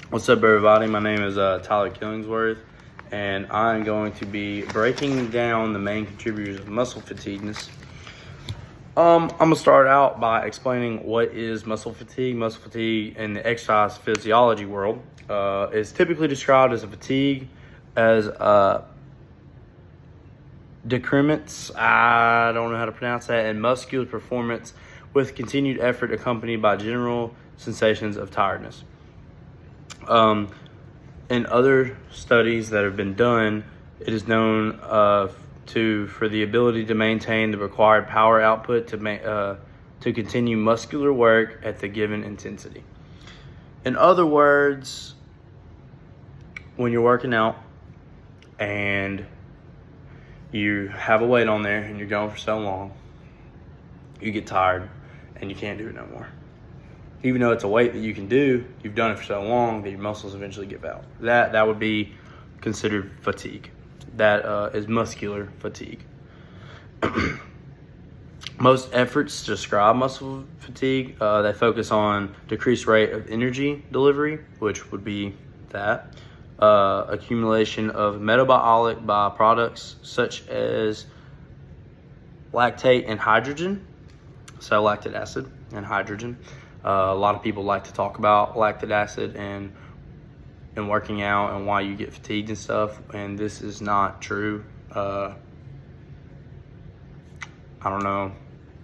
What's up, everybody? My name is Tyler Killingsworth, and I'm going to be breaking down the main contributors of muscle fatigueness. I'm going to start out by explaining what is muscle fatigue. Muscle fatigue in the exercise physiology world is typically described as a fatigue as decrements, I don't know how to pronounce that, and muscular performance with continued effort accompanied by general sensations of tiredness. In other studies that have been done, it is known for the ability to maintain the required power output to continue muscular work at the given intensity. In other words, when you're working out and you have a weight on there and you're going for so long, you get tired and you can't do it no more. Even though it's a weight that you can do, you've done it for so long that your muscles eventually give out. That would be considered fatigue. That is muscular fatigue. Most efforts to describe muscle fatigue, they focus on decreased rate of energy delivery, which would be that. Accumulation of metabolic byproducts such as lactate and hydrogen, so lactic acid and hydrogen. A lot of people like to talk about lactic acid and working out and why you get fatigued and stuff, and this is not true. I don't know.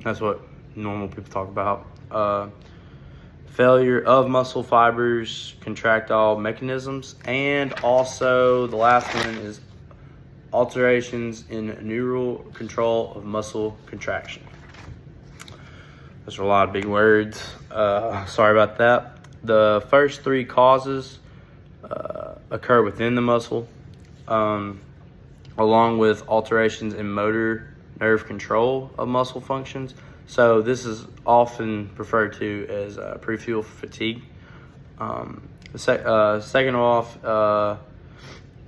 That's what normal people talk about. Failure of muscle fibers, contractile mechanisms, and also the last one is alterations in neural control of muscle contraction. Those are a lot of big words. Sorry about that. The first three causes occur within the muscle, along with alterations in motor nerve control of muscle functions. So this is often referred to as pre-fuel fatigue. Second off,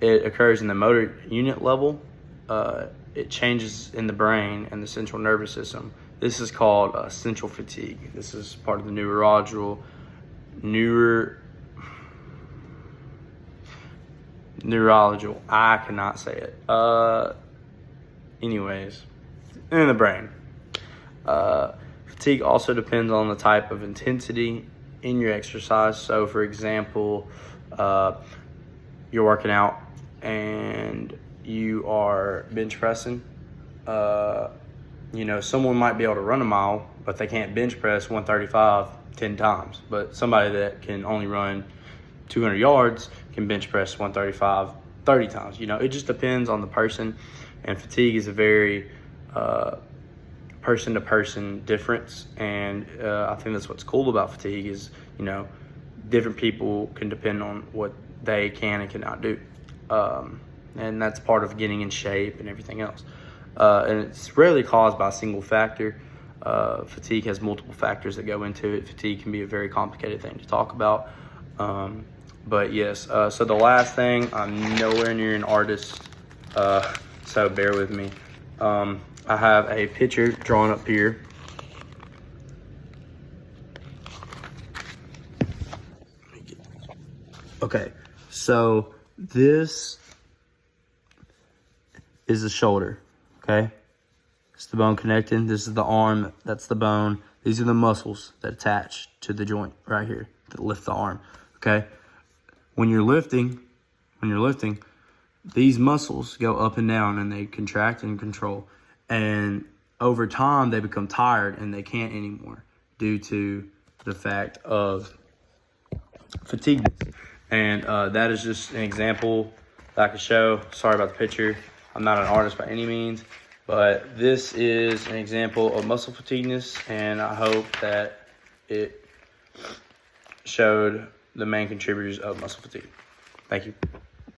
it occurs in the motor unit level. It changes in the brain and the central nervous system. This is called central fatigue. This is part of the neurological I cannot say it. Anyways, in the brain. Fatigue also depends on the type of intensity in your exercise. So, for example, you're working out and you are bench pressing. Someone might be able to run a mile, but they can't bench press 135 10 times. But somebody that can only run 200 yards can bench press 135 30 times. It just depends on the person, and fatigue is a very person-to-person difference, and I think that's what's cool about fatigue is, different people can depend on what they can and cannot do, and that's part of getting in shape and everything else. And it's rarely caused by a single factor. Fatigue has multiple factors that go into it. Fatigue can be a very complicated thing to talk about. But yes, so the last thing, I'm nowhere near an artist, so bear with me. I have a picture drawn up here. Okay, so this is the shoulder, okay? It's the bone connecting. This is the arm, that's the bone. These are the muscles that attach to the joint right here that lift the arm, okay? When you're lifting, these muscles go up and down and they contract and control. And over time, they become tired and they can't anymore due to the fact of fatigue. And that is just an example that I could show. Sorry about the picture. I'm not an artist by any means, but this is an example of muscle fatigueness, and I hope that it showed the main contributors of muscle fatigue. Thank you.